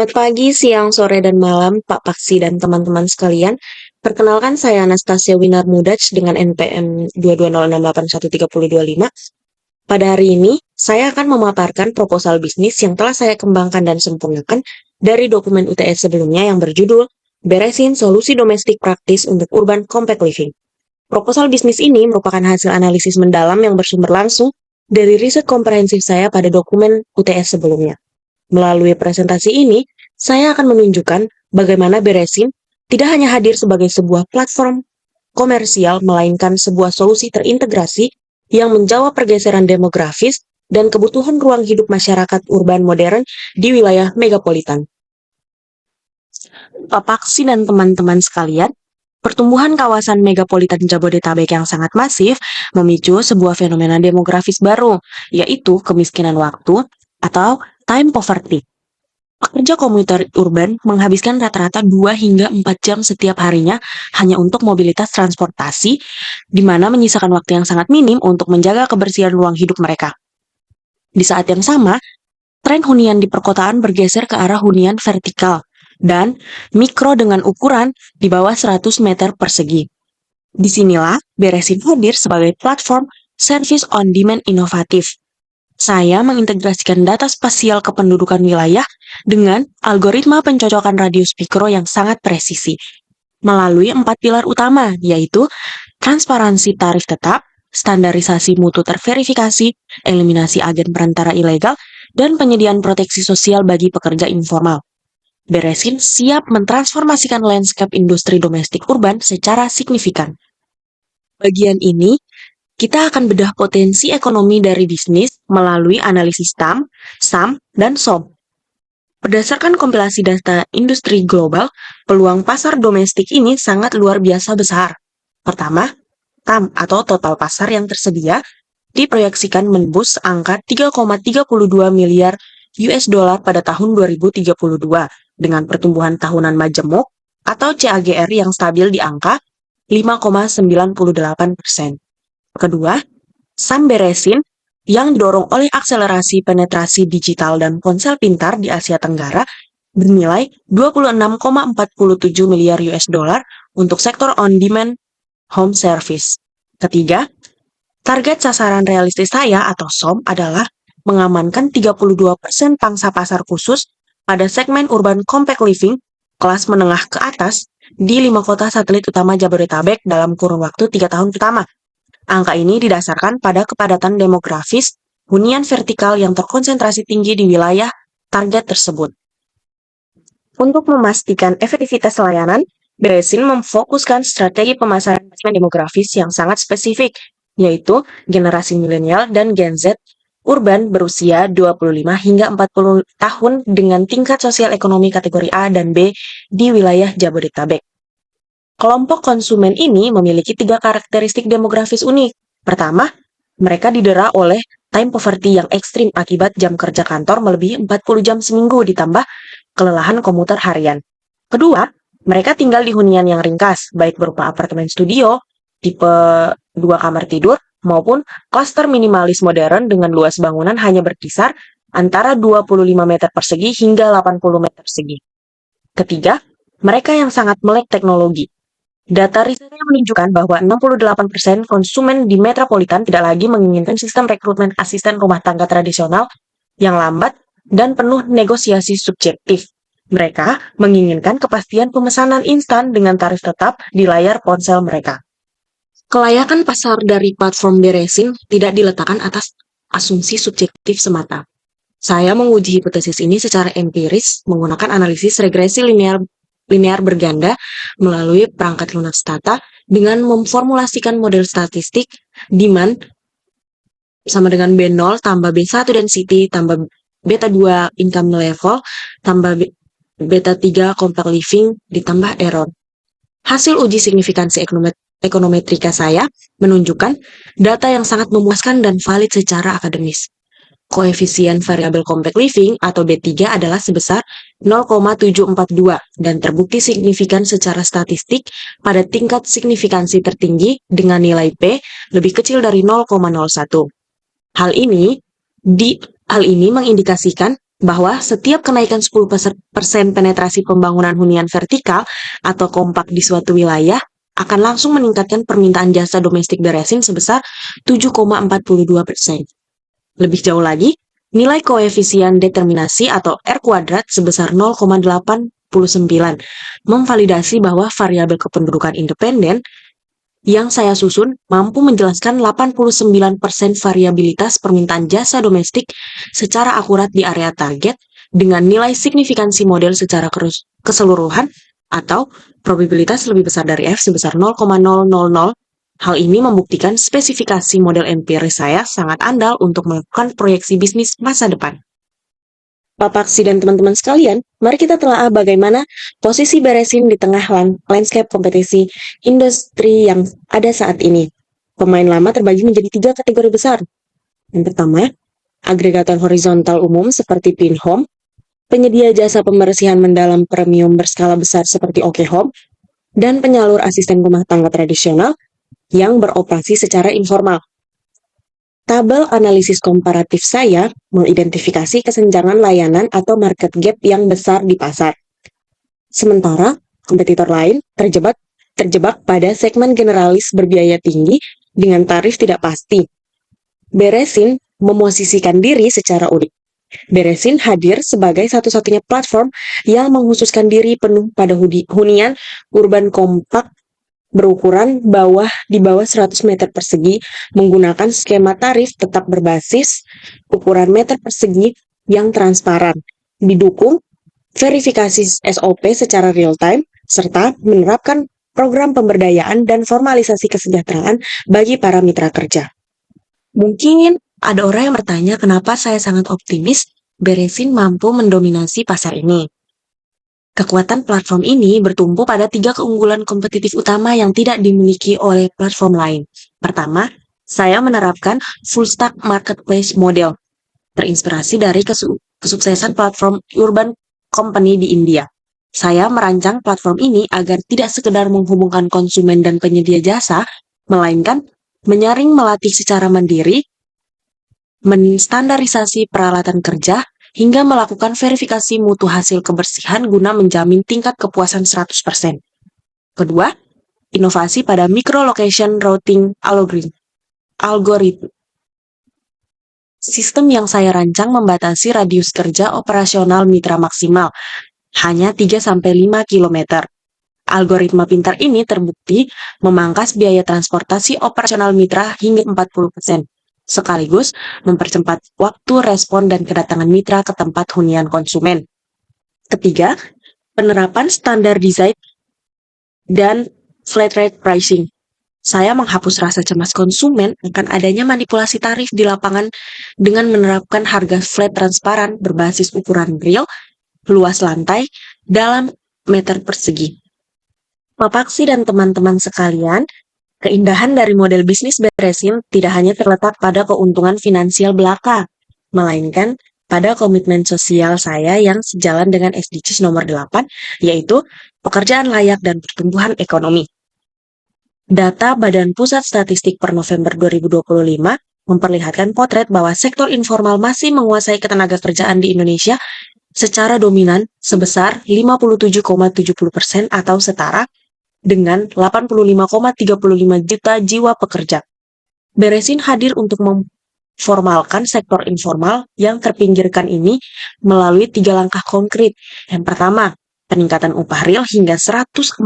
Selamat pagi, siang, sore, dan malam, Pak Paksi dan teman-teman sekalian. Perkenalkan saya Anastasia Winarmudaj dengan NPM 220681325. Pada hari ini, saya akan memaparkan proposal bisnis yang telah saya kembangkan dan sempurnakan dari dokumen UTS sebelumnya yang berjudul Beresin Solusi Domestik Praktis untuk Urban Compact Living. Proposal bisnis ini merupakan hasil analisis mendalam yang bersumber langsung dari riset komprehensif saya pada dokumen UTS sebelumnya. Melalui presentasi ini, saya akan menunjukkan bagaimana Beresin tidak hanya hadir sebagai sebuah platform komersial, melainkan sebuah solusi terintegrasi yang menjawab pergeseran demografis dan kebutuhan ruang hidup masyarakat urban modern di wilayah megapolitan. Pak Paksi dan teman-teman sekalian, pertumbuhan kawasan megapolitan Jabodetabek yang sangat masif memicu sebuah fenomena demografis baru, yaitu kemiskinan waktu atau time poverty. Pekerja komuter urban menghabiskan rata-rata 2 hingga 4 jam setiap harinya hanya untuk mobilitas transportasi, di mana menyisakan waktu yang sangat minim untuk menjaga kebersihan ruang hidup mereka. Di saat yang sama, tren hunian di perkotaan bergeser ke arah hunian vertikal dan mikro dengan ukuran di bawah 100 meter persegi. Disinilah Beresin hadir sebagai platform service on demand inovatif. Saya mengintegrasikan data spasial kependudukan wilayah dengan algoritma pencocokan radius pikro yang sangat presisi, melalui 4 pilar utama, yaitu transparansi tarif tetap, standarisasi mutu terverifikasi, eliminasi agen perantara ilegal, dan penyediaan proteksi sosial bagi pekerja informal. Beresin siap mentransformasikan landscape industri domestik urban secara signifikan. Bagian ini, kita akan bedah potensi ekonomi dari bisnis melalui analisis TAM, SAM, dan SOM. Berdasarkan kompilasi data industri global, peluang pasar domestik ini sangat luar biasa besar. Pertama, TAM atau total pasar yang tersedia diproyeksikan menembus angka 3,32 miliar US dollar pada tahun 2032 dengan pertumbuhan tahunan majemuk atau CAGR yang stabil di angka 5,98%. Kedua, SAM Beresin yang didorong oleh akselerasi penetrasi digital dan ponsel pintar di Asia Tenggara bernilai 26,47 miliar US dollar untuk sektor on-demand home service. Ketiga, target sasaran realistis saya atau SOM adalah mengamankan 32% pangsa pasar khusus pada segmen urban compact living kelas menengah ke atas di 5 kota satelit utama Jabodetabek dalam kurun waktu 3 tahun pertama. Angka ini didasarkan pada kepadatan demografis hunian vertikal yang terkonsentrasi tinggi di wilayah target tersebut. Untuk memastikan efektivitas layanan, Beresin memfokuskan strategi pemasaran demografis yang sangat spesifik, yaitu generasi milenial dan Gen Z urban berusia 25 hingga 40 tahun dengan tingkat sosial ekonomi kategori A dan B di wilayah Jabodetabek. Kelompok konsumen ini memiliki 3 karakteristik demografis unik. Pertama, mereka didera oleh time poverty yang ekstrim akibat jam kerja kantor melebihi 40 jam seminggu ditambah kelelahan komuter harian. Kedua, mereka tinggal di hunian yang ringkas, baik berupa apartemen studio, tipe 2 kamar tidur, maupun klaster minimalis modern dengan luas bangunan hanya berkisar antara 25 meter persegi hingga 80 meter persegi. Ketiga, mereka yang sangat melek teknologi. Data risetnya menunjukkan bahwa 68% konsumen di metropolitan tidak lagi menginginkan sistem rekrutmen asisten rumah tangga tradisional yang lambat dan penuh negosiasi subjektif. Mereka menginginkan kepastian pemesanan instan dengan tarif tetap di layar ponsel mereka. Kelayakan pasar dari platform Beresin tidak diletakkan atas asumsi subjektif semata. Saya menguji hipotesis ini secara empiris menggunakan analisis regresi linear berganda melalui perangkat lunak stata dengan memformulasikan model statistik demand sama dengan B0 tambah B1 density tambah beta 2 income level tambah beta 3 compact living ditambah error. Hasil uji signifikansi ekonometrika saya menunjukkan data yang sangat memuaskan dan valid secara akademis. Koefisien variabel compact living atau B3 adalah sebesar 0,742 dan terbukti signifikan secara statistik pada tingkat signifikansi tertinggi dengan nilai P lebih kecil dari 0,01. Hal ini mengindikasikan bahwa setiap kenaikan 10% penetrasi pembangunan hunian vertikal atau kompak di suatu wilayah akan langsung meningkatkan permintaan jasa domestik beresin sebesar 7,42%. Lebih jauh lagi, nilai koefisien determinasi atau R kuadrat sebesar 0,89 memvalidasi bahwa variabel kependudukan independen yang saya susun mampu menjelaskan 89% variabilitas permintaan jasa domestik secara akurat di area target dengan nilai signifikansi model secara keseluruhan atau probabilitas lebih besar dari F sebesar 0,000. Hal ini membuktikan spesifikasi model empiris saya sangat andal untuk melakukan proyeksi bisnis masa depan. Pak Paksi dan teman-teman sekalian, mari kita telaah bagaimana posisi beresin di tengah landscape kompetisi industri yang ada saat ini. Pemain lama terbagi menjadi 3 kategori besar. Yang pertama, agregator horizontal umum seperti Pinhome, penyedia jasa pembersihan mendalam premium berskala besar seperti OKHome, dan penyalur asisten rumah tangga tradisional yang beroperasi secara informal. Tabel analisis komparatif saya mengidentifikasi kesenjangan layanan atau market gap yang besar di pasar. Sementara, kompetitor lain terjebak pada segmen generalis berbiaya tinggi dengan tarif tidak pasti. Beresin memosisikan diri secara unik. Beresin hadir sebagai satu-satunya platform yang mengkhususkan diri penuh pada hunian urban kompak berukuran di bawah 100 meter persegi menggunakan skema tarif tetap berbasis ukuran meter persegi yang transparan, didukung verifikasi SOP secara real-time, serta menerapkan program pemberdayaan dan formalisasi kesejahteraan bagi para mitra kerja. Mungkin ada orang yang bertanya kenapa saya sangat optimis Beresin mampu mendominasi pasar ini. Kekuatan platform ini bertumpu pada 3 keunggulan kompetitif utama yang tidak dimiliki oleh platform lain. Pertama, saya menerapkan full stack marketplace model, terinspirasi dari kesuksesan platform urban company di India. Saya merancang platform ini agar tidak sekedar menghubungkan konsumen dan penyedia jasa, melainkan menyaring melatih secara mandiri, menstandarisasi peralatan kerja, hingga melakukan verifikasi mutu hasil kebersihan guna menjamin tingkat kepuasan 100%. Kedua, inovasi pada micro-location routing algoritma. Sistem yang saya rancang membatasi radius kerja operasional mitra maksimal, hanya 3-5 km. Algoritma pintar ini terbukti memangkas biaya transportasi operasional mitra hingga 40%. Sekaligus mempercepat waktu respon dan kedatangan mitra ke tempat hunian konsumen. Ketiga, penerapan standar design dan flat rate pricing. Saya menghapus rasa cemas konsumen akan adanya manipulasi tarif di lapangan dengan menerapkan harga flat transparan berbasis ukuran real, luas lantai, dalam meter persegi. Pak Paksi dan teman-teman sekalian, keindahan dari model bisnis Beresin tidak hanya terletak pada keuntungan finansial belaka, melainkan pada komitmen sosial saya yang sejalan dengan SDGs nomor 8, yaitu pekerjaan layak dan pertumbuhan ekonomi. Data Badan Pusat Statistik per November 2025 memperlihatkan potret bahwa sektor informal masih menguasai ketenaga kerjaan di Indonesia secara dominan sebesar 57,70% atau setara dengan 85,35 juta jiwa pekerja. Beresin hadir untuk memformalkan sektor informal yang terpinggirkan ini melalui 3 langkah konkret. Yang pertama, peningkatan upah real hingga 114%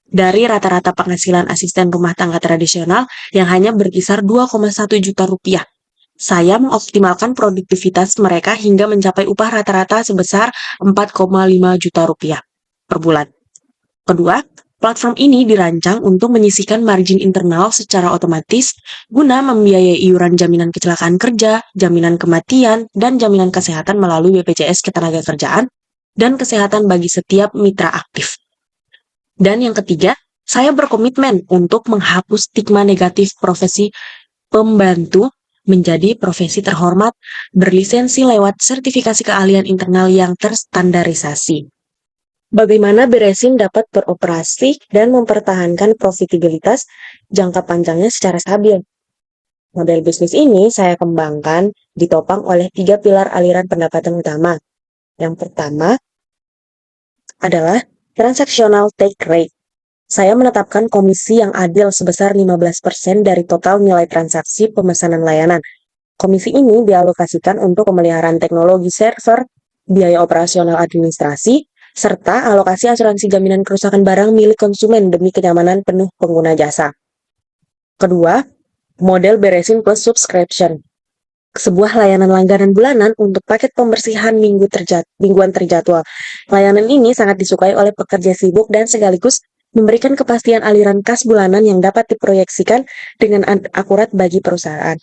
dari rata-rata penghasilan asisten rumah tangga tradisional yang hanya berkisar 2,1 juta rupiah. Saya mengoptimalkan produktivitas mereka hingga mencapai upah rata-rata sebesar 4,5 juta rupiah per bulan. Kedua, platform ini dirancang untuk menyisihkan margin internal secara otomatis guna membiayai iuran jaminan kecelakaan kerja, jaminan kematian, dan jaminan kesehatan melalui BPJS Ketenagakerjaan dan kesehatan bagi setiap mitra aktif. Dan yang ketiga, saya berkomitmen untuk menghapus stigma negatif profesi pembantu menjadi profesi terhormat berlisensi lewat sertifikasi keahlian internal yang terstandarisasi. Bagaimana Beresin dapat beroperasi dan mempertahankan profitabilitas jangka panjangnya secara stabil? Model bisnis ini saya kembangkan ditopang oleh 3 pilar aliran pendapatan utama. Yang pertama adalah transactional take rate. Saya menetapkan komisi yang adil sebesar 15% dari total nilai transaksi pemesanan layanan. Komisi ini dialokasikan untuk pemeliharaan teknologi server, biaya operasional administrasi, serta alokasi asuransi jaminan kerusakan barang milik konsumen demi kenyamanan penuh pengguna jasa. Kedua, model beresin plus subscription. Sebuah layanan langganan bulanan untuk paket pembersihan mingguan terjadwal. Layanan ini sangat disukai oleh pekerja sibuk dan sekaligus memberikan kepastian aliran kas bulanan yang dapat diproyeksikan dengan akurat bagi perusahaan.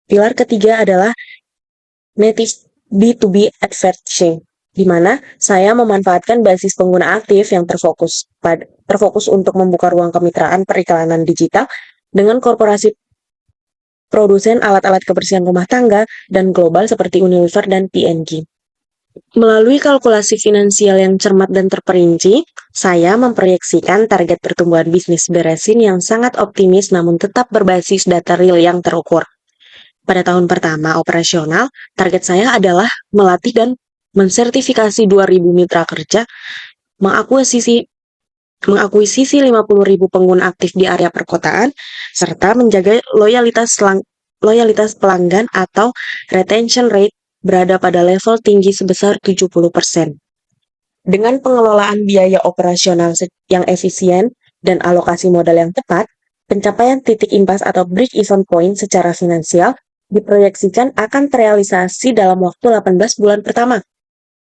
Pilar ketiga adalah native B2B advertising, di mana saya memanfaatkan basis pengguna aktif yang terfokus untuk membuka ruang kemitraan periklanan digital dengan korporasi produsen alat-alat kebersihan rumah tangga dan global seperti Unilever dan P&G. Melalui kalkulasi finansial yang cermat dan terperinci, saya memproyeksikan target pertumbuhan bisnis beresin yang sangat optimis namun tetap berbasis data real yang terukur. Pada tahun pertama operasional, target saya adalah melatih dan mensertifikasi 2.000 mitra kerja, mengakuisisi 50.000 pengguna aktif di area perkotaan, serta menjaga loyalitas pelanggan atau retention rate berada pada level tinggi sebesar 70%. Dengan pengelolaan biaya operasional yang efisien dan alokasi modal yang tepat, pencapaian titik impas atau break-even point secara finansial diproyeksikan akan terrealisasi dalam waktu 18 bulan pertama.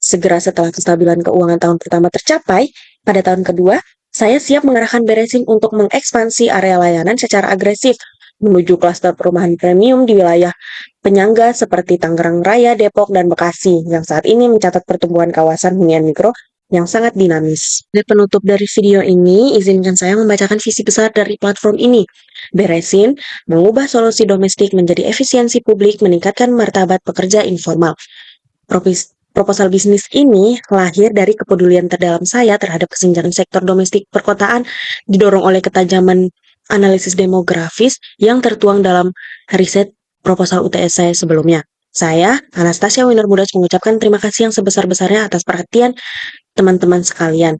Segera setelah kestabilan keuangan tahun pertama tercapai, pada tahun kedua, saya siap mengerahkan beresin untuk mengekspansi area layanan secara agresif menuju klaster perumahan premium di wilayah penyangga seperti Tangerang Raya, Depok, dan Bekasi yang saat ini mencatat pertumbuhan kawasan hunian mikro yang sangat dinamis. Di penutup dari video ini, izinkan saya membacakan visi besar dari platform ini. Beresin, mengubah solusi domestik menjadi efisiensi publik, meningkatkan martabat pekerja informal. Proposal bisnis ini lahir dari kepedulian terdalam saya terhadap kesenjangan sektor domestik perkotaan, didorong oleh ketajaman analisis demografis yang tertuang dalam riset proposal UTS saya sebelumnya. Saya, Anastasia Winarmudas, mengucapkan terima kasih yang sebesar-besarnya atas perhatian teman-teman sekalian.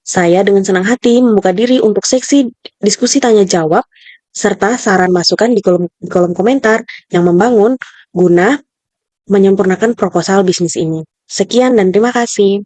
Saya dengan senang hati membuka diri untuk seksi diskusi tanya-jawab serta saran masukan di kolom komentar yang membangun guna menyempurnakan proposal bisnis ini. Sekian dan terima kasih.